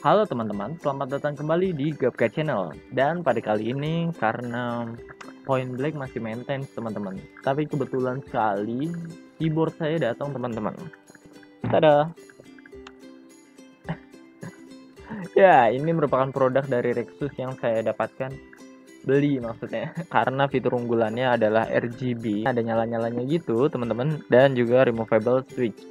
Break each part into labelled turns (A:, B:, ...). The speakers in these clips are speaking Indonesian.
A: Halo teman-teman, selamat datang kembali di Gapka Channel. Dan pada kali ini karena Point Blank masih maintenance teman-teman. Tapi kebetulan sekali keyboard saya datang teman-teman. Tada! Ya, ini merupakan produk dari Rexus yang saya dapatkan. Beli maksudnya karena fitur unggulannya adalah RGB, ada nyala-nyalanya gitu teman-teman, dan juga removable switch.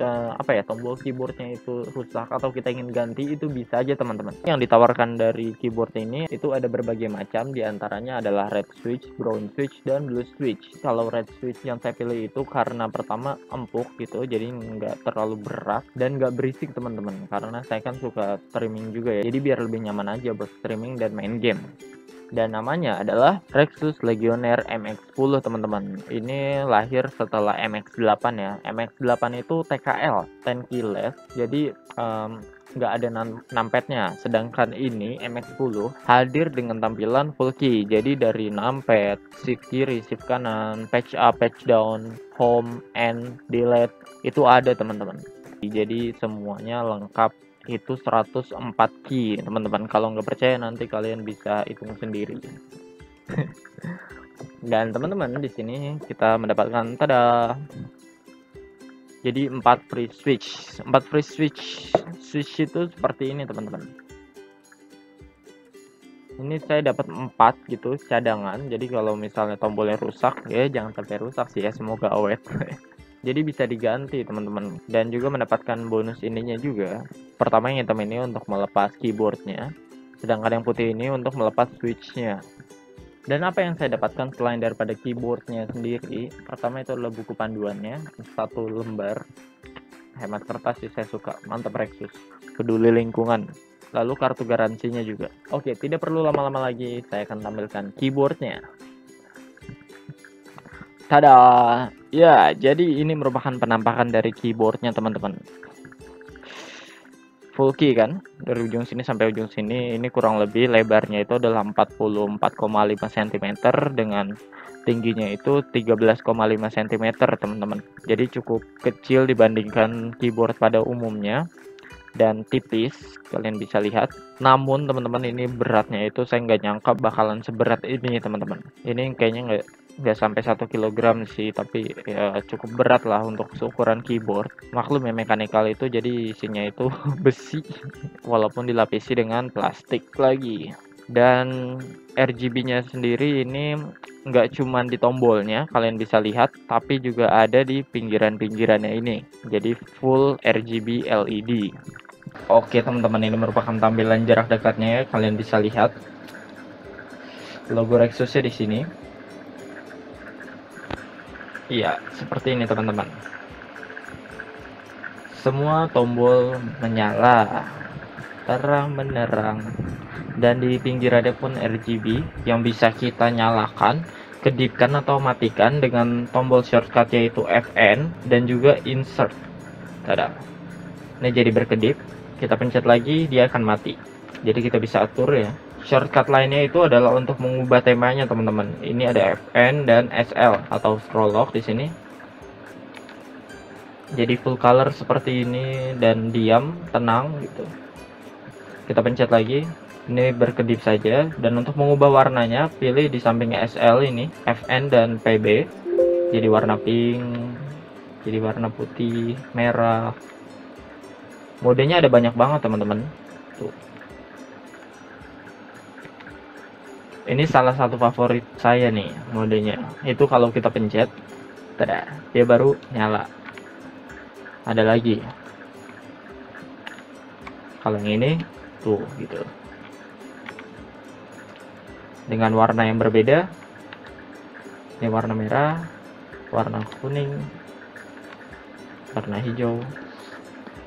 A: Tombol keyboardnya itu rusak atau kita ingin ganti, itu bisa aja teman-teman. Yang ditawarkan dari keyboard ini itu ada berbagai macam, diantaranya adalah red switch, brown switch, dan blue switch. Kalau red switch yang saya pilih itu karena pertama empuk gitu, jadi nggak terlalu berat dan nggak berisik teman-teman, karena saya kan suka streaming juga ya, jadi biar lebih nyaman aja buat streaming dan main game. Dan namanya adalah Rexus Legionnaire MX10 teman-teman. Ini lahir setelah MX8 ya. MX8 itu TKL, 10 keyless, jadi nggak ada numpadnya. Sedangkan ini MX10 hadir dengan tampilan full key, jadi dari numpad, shift kiri, shift kanan, patch up, patch down, home, end, delete, itu ada teman-teman. Jadi semuanya lengkap, itu 104 key teman-teman. Kalau nggak percaya nanti kalian bisa hitung sendiri. Dan teman-teman, di sini kita mendapatkan jadi 4 free switch. 4 free switch itu seperti ini teman-teman. Ini saya dapat 4 gitu cadangan, jadi kalau misalnya tombolnya rusak ya jangan sampai rusak sih ya, semoga awet. Jadi bisa diganti teman-teman, dan juga mendapatkan bonus ininya juga. Pertama yang hitam ini untuk melepas keyboardnya, sedangkan yang putih ini untuk melepas switchnya. Dan apa yang saya dapatkan selain daripada keyboardnya sendiri, pertama itu adalah buku panduannya 1 lembar. Hemat kertas sih, saya suka, mantap Rexus, peduli lingkungan. Lalu kartu garansinya juga. Oke, tidak perlu lama-lama lagi, saya akan tampilkan keyboardnya. Tada! Ya, jadi ini merupakan penampakan dari keyboardnya teman-teman. Full key kan, dari ujung sini sampai ujung sini. Ini kurang lebih lebarnya itu adalah 44,5 cm dengan tingginya itu 13,5 cm teman-teman. Jadi cukup kecil dibandingkan keyboard pada umumnya dan tipis, kalian bisa lihat. Namun teman-teman, ini beratnya itu saya nggak nyangka bakalan seberat ini teman-teman. Ini kayaknya nggak sampai 1 kg sih, tapi ya cukup berat lah untuk seukuran keyboard. Maklum ya, mekanikal itu jadi isinya itu besi walaupun dilapisi dengan plastik lagi. Dan RGB-nya sendiri ini nggak cuman di tombolnya, kalian bisa lihat, tapi juga ada di pinggiran-pinggirannya ini. Jadi full RGB LED. Oke teman-teman, ini merupakan tampilan jarak dekatnya ya, kalian bisa lihat logo Rexusnya di sini. Iya, seperti ini teman-teman. Semua tombol menyala, terang benderang, dan di pinggirannya pun RGB yang bisa kita nyalakan, kedipkan atau matikan dengan tombol shortcut yaitu Fn dan juga insert. Tada. Ini jadi berkedip, kita pencet lagi dia akan mati. Jadi kita bisa atur ya. Shortcut lainnya itu adalah untuk mengubah temanya teman-teman. Ini ada Fn dan SL atau scroll lock di sini. Jadi full color seperti ini dan diam, tenang gitu. Kita pencet lagi, ini berkedip saja. Dan untuk mengubah warnanya, pilih di sampingnya SL ini, Fn dan PB. Jadi warna pink, jadi warna putih, merah. Modenya ada banyak banget teman-teman. Tuh. Ini salah satu favorit saya nih modenya. Itu kalau kita pencet, tada, dia baru nyala. Ada lagi. Kalau yang ini tuh gitu. Dengan warna yang berbeda. Ini warna merah, warna kuning, warna hijau.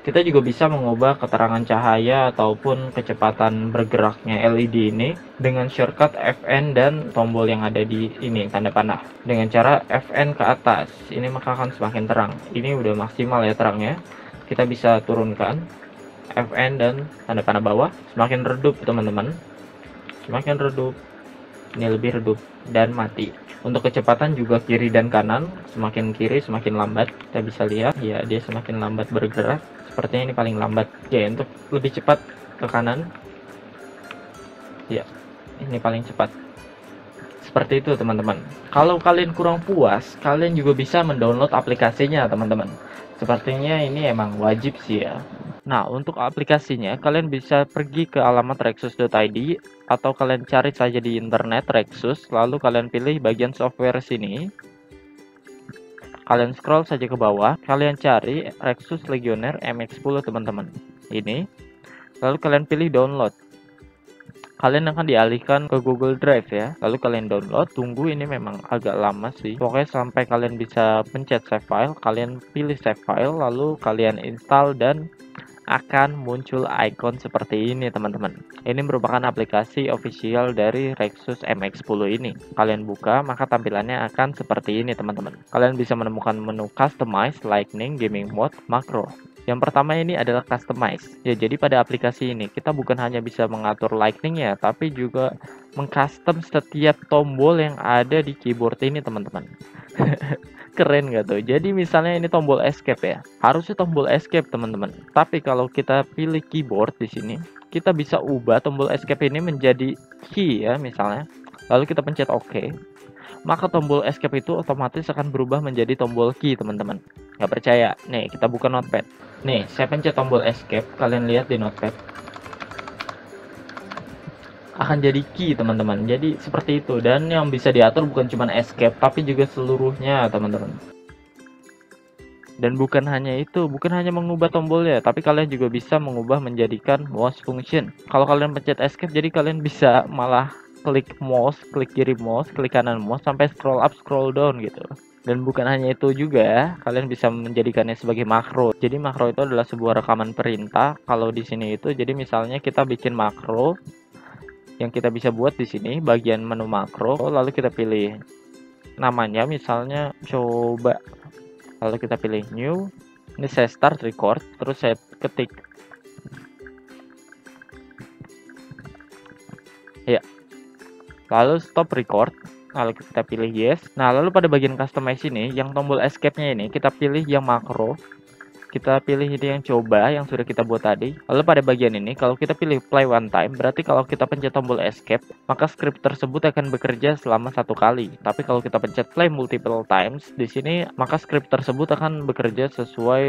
A: Kita juga bisa mengubah keterangan cahaya ataupun kecepatan bergeraknya LED ini dengan shortcut Fn dan tombol yang ada di ini, tanda panah. Dengan cara Fn ke atas, ini maka akan semakin terang. Ini udah maksimal ya terangnya. Kita bisa turunkan Fn dan tanda panah bawah, semakin redup teman-teman. Semakin redup, ini lebih redup dan mati. Untuk kecepatan juga kiri dan kanan, semakin kiri semakin lambat. Kita bisa lihat ya, dia semakin lambat bergerak. Sepertinya ini paling lambat ya. Untuk lebih cepat ke kanan. Ya, ini paling cepat. Seperti itu teman-teman. Kalau kalian kurang puas, kalian juga bisa mendownload aplikasinya teman-teman. Sepertinya ini emang wajib sih ya. Nah, untuk aplikasinya kalian bisa pergi ke alamat rexus.id atau kalian cari saja di internet Rexus, lalu kalian pilih bagian software sini. Kalian scroll saja ke bawah, kalian cari Rexus Legionnaire MX10 teman-teman. Ini. Lalu kalian pilih download. Kalian akan dialihkan ke Google Drive ya. Lalu kalian download, tunggu, ini memang agak lama sih. Pokoknya sampai kalian bisa pencet save file, kalian pilih save file, lalu kalian install dan akan muncul icon seperti ini teman-teman. Ini merupakan aplikasi official dari Rexus MX10 ini. Kalian buka, maka tampilannya akan seperti ini teman-teman. Kalian bisa menemukan menu Customize, Lightning, Gaming Mode, Makro. Yang pertama ini adalah Customize. Ya, jadi pada aplikasi ini kita bukan hanya bisa mengatur lightning ya, tapi juga mengcustom setiap tombol yang ada di keyboard ini teman-teman. Keren gak tuh? Jadi misalnya ini tombol escape ya. Harusnya tombol escape teman-teman. Tapi kalau kita pilih keyboard di sini, kita bisa ubah tombol escape ini menjadi key ya misalnya. Lalu kita pencet OK. Maka tombol escape itu otomatis akan berubah menjadi tombol key teman-teman. Nggak percaya? Nih, kita buka notepad. Nih, saya pencet tombol escape, kalian lihat di notepad. Akan jadi key teman-teman. Jadi seperti itu. Dan yang bisa diatur bukan cuma escape, tapi juga seluruhnya teman-teman. Dan bukan hanya itu, bukan hanya mengubah tombolnya, tapi kalian juga bisa mengubah menjadikan mouse function. Kalau kalian pencet escape, jadi kalian bisa malah klik mouse, klik kiri mouse, klik kanan mouse, sampai scroll up, scroll down gitu. Dan bukan hanya itu juga, kalian bisa menjadikannya sebagai makro. Jadi makro itu adalah sebuah rekaman perintah. Kalau di sini itu, jadi misalnya kita bikin makro yang kita bisa buat di sini, bagian menu makro, lalu kita pilih namanya, misalnya coba, lalu kita pilih new. Ini saya start record, terus saya ketik. Ya. Lalu stop record, lalu kita pilih yes. Nah, lalu pada bagian customize ini, yang tombol escape-nya ini, kita pilih yang makro. Kita pilih ini yang coba, yang sudah kita buat tadi. Lalu pada bagian ini, kalau kita pilih play one time, berarti kalau kita pencet tombol escape, maka script tersebut akan bekerja selama 1 kali. Tapi kalau kita pencet play multiple times, di sini, maka script tersebut akan bekerja sesuai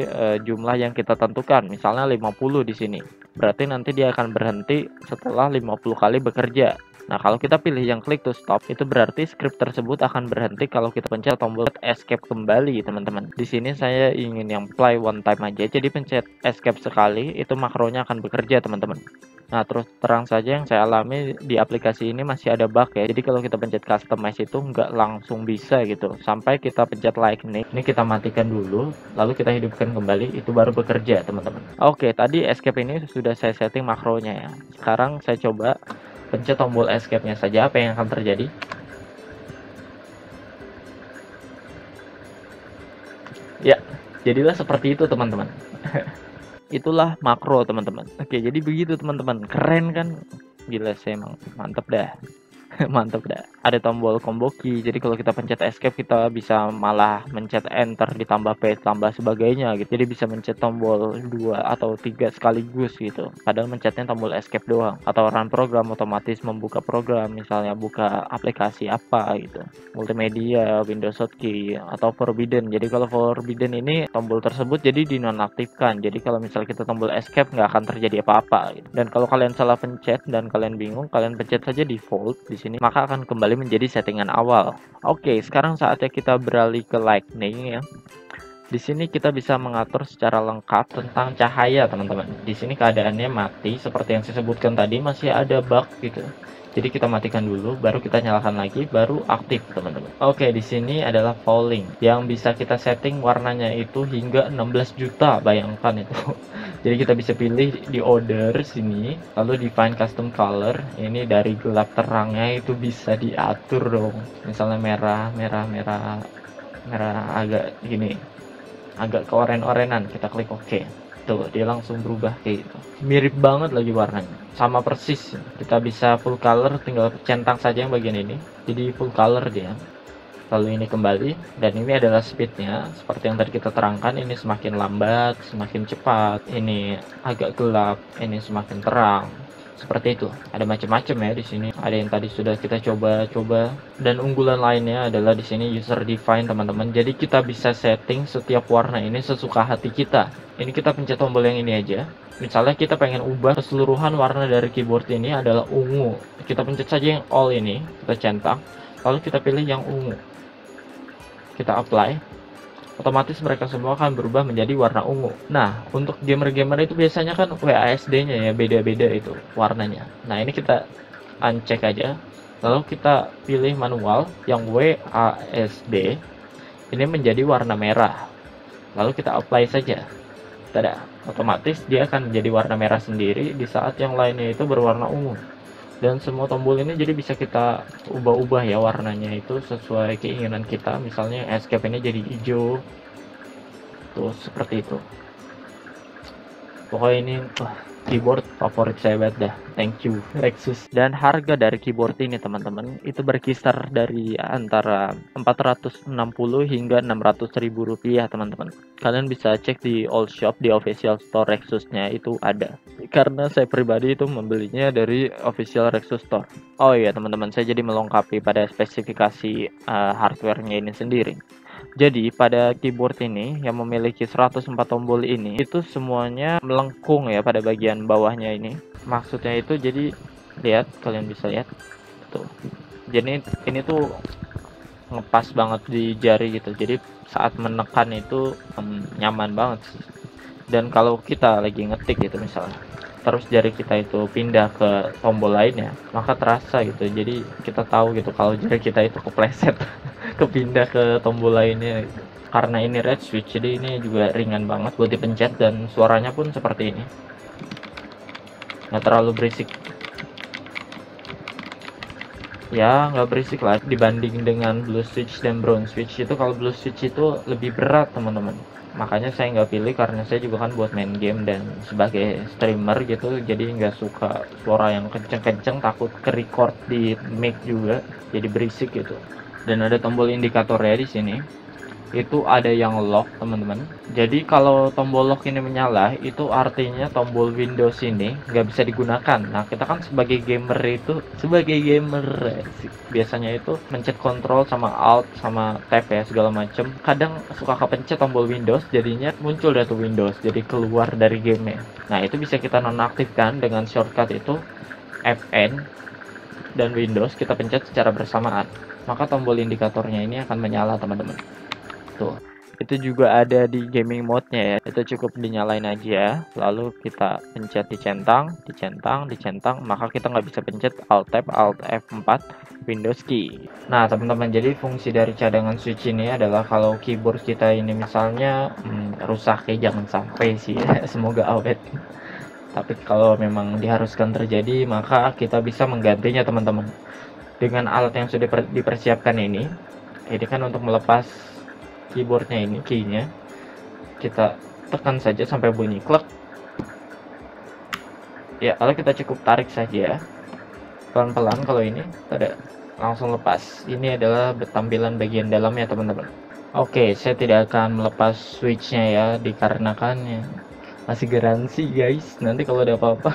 A: jumlah yang kita tentukan. Misalnya 50 di sini. Berarti nanti dia akan berhenti setelah 50 kali bekerja. Nah, kalau kita pilih yang klik to stop, itu berarti script tersebut akan berhenti kalau kita pencet tombol escape kembali, teman-teman. Di sini saya ingin yang play one time aja, jadi pencet escape sekali, itu makronya akan bekerja, teman-teman. Nah, terus terang saja yang saya alami di aplikasi ini masih ada bug ya. Jadi kalau kita pencet customize itu nggak langsung bisa gitu. Sampai kita pencet lightning, ini kita matikan dulu, lalu kita hidupkan kembali, itu baru bekerja, teman-teman. Oke, tadi escape ini sudah saya setting makronya ya. Sekarang saya coba pencet tombol escape-nya saja, apa yang akan terjadi? Ya, jadilah seperti itu teman-teman. Itulah makro teman-teman. Oke, jadi begitu teman-teman. Keren kan? Gila, saya emang mantep dah. Mantap dah. Ada tombol combo key, jadi kalau kita pencet escape kita bisa malah mencet enter ditambah P tambah sebagainya gitu. Jadi bisa mencet tombol 2 atau 3 sekaligus gitu, padahal mencetnya tombol escape doang. Atau run program, otomatis membuka program, misalnya buka aplikasi apa gitu, multimedia, Windows Hotkey, atau forbidden. Jadi kalau forbidden ini tombol tersebut jadi dinonaktifkan, jadi kalau misalnya kita tombol escape nggak akan terjadi apa-apa gitu. Dan kalau kalian salah pencet dan kalian bingung, kalian pencet saja default di sini, maka akan kembali menjadi settingan awal. Oke, sekarang saatnya kita beralih ke lightning ya. Di sini kita bisa mengatur secara lengkap tentang cahaya, teman-teman. Di sini keadaannya mati, seperti yang saya sebutkan tadi, masih ada bug gitu. Jadi kita matikan dulu, baru kita nyalakan lagi, baru aktif, teman-teman. Oke, di sini adalah falling, yang bisa kita setting warnanya itu hingga 16 juta, bayangkan itu. Jadi kita bisa pilih di order sini, lalu define custom color. Ini dari gelap terangnya itu bisa diatur dong. Misalnya merah agak gini, agak ke oren-orenan. Kita klik OK. Tuh, dia langsung berubah kayak gitu. Mirip banget lagi warnanya, sama persis. Kita bisa full color, tinggal centang saja yang bagian ini. Jadi full color dia. lalu ini kembali, dan ini adalah speednya. Seperti yang tadi kita terangkan, ini semakin lambat, semakin cepat, ini agak gelap, ini semakin terang. Seperti itu. Ada macam-macam ya di sini. Ada yang tadi sudah kita coba-coba, dan unggulan lainnya adalah di sini user define, teman-teman. Jadi kita bisa setting setiap warna ini sesuka hati kita. Ini kita pencet tombol yang ini aja. Misalnya kita pengen ubah keseluruhan warna dari keyboard ini adalah ungu. Kita pencet saja yang all ini, kita centang, lalu kita pilih yang ungu. Kita apply. Otomatis mereka semua akan berubah menjadi warna ungu. Nah, untuk gamer-gamer itu biasanya kan WASD-nya ya beda-beda itu warnanya. Nah, ini kita uncheck aja. Lalu kita pilih manual yang WASD. Ini menjadi warna merah. Lalu kita apply saja. Tada, otomatis dia akan menjadi warna merah sendiri di saat yang lainnya itu berwarna ungu. Dan semua tombol ini jadi bisa kita ubah-ubah ya warnanya itu sesuai keinginan kita. Misalnya escape ini jadi hijau, tuh seperti itu. Pokoknya ini keyboard favorit saya banget dah. Thank you Rexus. Dan harga dari keyboard ini teman-teman itu berkisar dari antara 460 hingga 600.000 rupiah teman-teman. Kalian bisa cek di all shop, di official store Rexusnya itu ada. Karena saya pribadi itu membelinya dari official Rexus store. Oh iya teman-teman, saya jadi melengkapi pada spesifikasi hardware-nya ini sendiri. Jadi pada keyboard ini yang memiliki 104 tombol ini itu semuanya melengkung ya pada bagian bawahnya ini. Maksudnya itu jadi lihat, kalian bisa lihat tuh. Jadi ini tuh ngepas banget di jari gitu. Jadi saat menekan itu nyaman banget sih. Dan kalau kita lagi ngetik gitu misalnya, terus jari kita itu pindah ke tombol lainnya, maka terasa gitu. Jadi kita tahu gitu kalau jari kita itu kepleset kepindah ke tombol lainnya gitu. Karena ini red switch, jadi ini juga ringan banget buat dipencet dan suaranya pun seperti ini, nggak terlalu berisik ya, nggak berisik lah dibanding dengan blue switch dan brown switch. Itu kalau blue switch itu lebih berat teman-teman, makanya saya nggak pilih karena saya juga kan buat main game dan sebagai streamer gitu, jadi nggak suka suara yang kenceng-kenceng, takut ke record di mic juga jadi berisik gitu. Dan ada tombol indikatornya di sini. Itu ada yang lock teman-teman. Jadi kalau tombol lock ini menyala, itu artinya tombol Windows ini nggak bisa digunakan. Nah kita kan sebagai gamer biasanya itu mencet Control sama Alt sama Tab ya segala macem. Kadang suka kepencet tombol Windows, jadinya muncul deh tuh Windows, jadi keluar dari gamenya. Nah itu bisa kita nonaktifkan dengan shortcut itu Fn dan Windows kita pencet secara bersamaan, maka tombol indikatornya ini akan menyala teman-teman. Tuh, itu juga ada di gaming mode-nya ya. Itu cukup dinyalain aja, lalu kita pencet dicentang, maka kita nggak bisa pencet Alt Tab, Alt F4, Windows key. Nah teman-teman, jadi fungsi dari cadangan switch ini adalah kalau keyboard kita ini misalnya rusak ya, jangan sampai sih ya, semoga awet. Tapi kalau memang diharuskan terjadi, maka kita bisa menggantinya teman-teman dengan alat yang sudah dipersiapkan ini. Ini kan untuk melepas keyboardnya ini, keynya kita tekan saja sampai bunyi klek ya, lalu kita cukup tarik saja pelan-pelan. Kalau ini ada langsung lepas. Ini adalah tampilan bagian dalamnya teman-teman. Oke, saya tidak akan melepas switchnya ya, dikarenakan ya masih garansi guys, nanti kalau ada apa-apa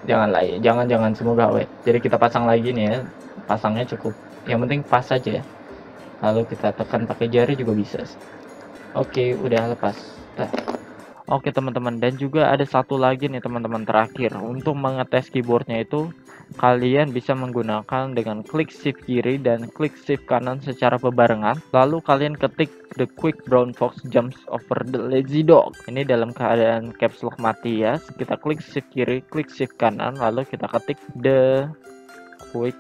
A: janganlah ya, jangan semoga awet. Jadi kita pasang lagi nih ya, pasangnya cukup, yang penting pas saja, lalu kita tekan pakai jari juga bisa. Oke, udah lepas. Oke teman-teman, dan juga ada satu lagi nih teman-teman terakhir. Untuk mengetes keyboardnya itu kalian bisa menggunakan dengan klik shift kiri dan klik shift kanan secara berbarengan. Lalu kalian ketik the quick brown fox jumps over the lazy dog. Ini dalam keadaan caps lock mati ya. Kita klik shift kiri, klik shift kanan, lalu kita ketik the quick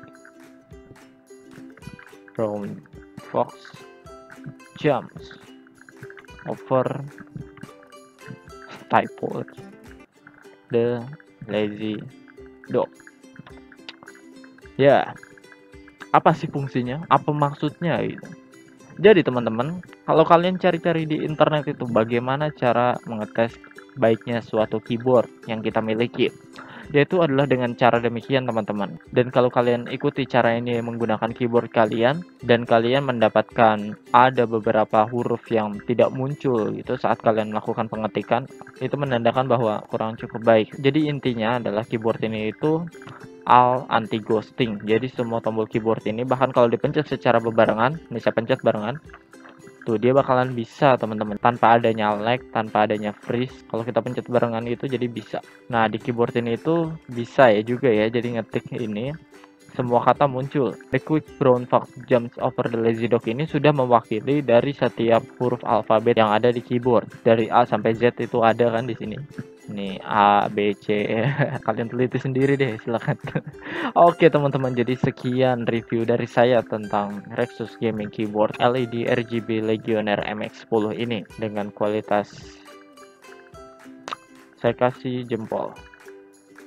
A: brown fox jumps over typo the lazy dog. Ya, apa sih fungsinya? Apa maksudnya gitu? Jadi teman-teman, kalau kalian cari-cari di internet itu bagaimana cara mengetes baiknya suatu keyboard yang kita miliki, yaitu adalah dengan cara demikian teman-teman. Dan kalau kalian ikuti cara ini menggunakan keyboard kalian dan kalian mendapatkan ada beberapa huruf yang tidak muncul gitu saat kalian melakukan pengetikan, itu menandakan bahwa kurang cukup baik. Jadi intinya adalah keyboard ini itu anti ghosting. Jadi semua tombol keyboard ini bahkan kalau dipencet secara berbarengan, ini saya pencet barengan, tuh dia bakalan bisa teman-teman, tanpa adanya lag, tanpa adanya freeze. Kalau kita pencet barengan itu jadi bisa. Nah di keyboard ini itu bisa ya juga ya, jadi ngetik ini semua kata muncul. The quick brown fox jumps over the lazy dog ini sudah mewakili dari setiap huruf alfabet yang ada di keyboard. Dari A sampai Z itu ada kan di sini. Ini A, B, C. Kalian teliti sendiri deh, silakan. Oke teman-teman, jadi sekian review dari saya tentang Rexus Gaming Keyboard LED RGB Legionnaire MX10 ini dengan kualitas saya kasih jempol.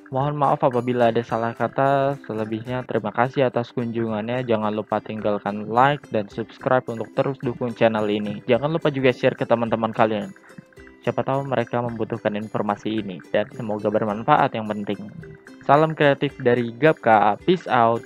A: Mohon maaf apabila ada salah kata, selebihnya terima kasih atas kunjungannya. Jangan lupa tinggalkan like dan subscribe untuk terus dukung channel ini. Jangan lupa juga share ke teman-teman kalian. Siapa tahu mereka membutuhkan informasi ini dan semoga bermanfaat yang penting. Salam kreatif dari Gapka, peace out.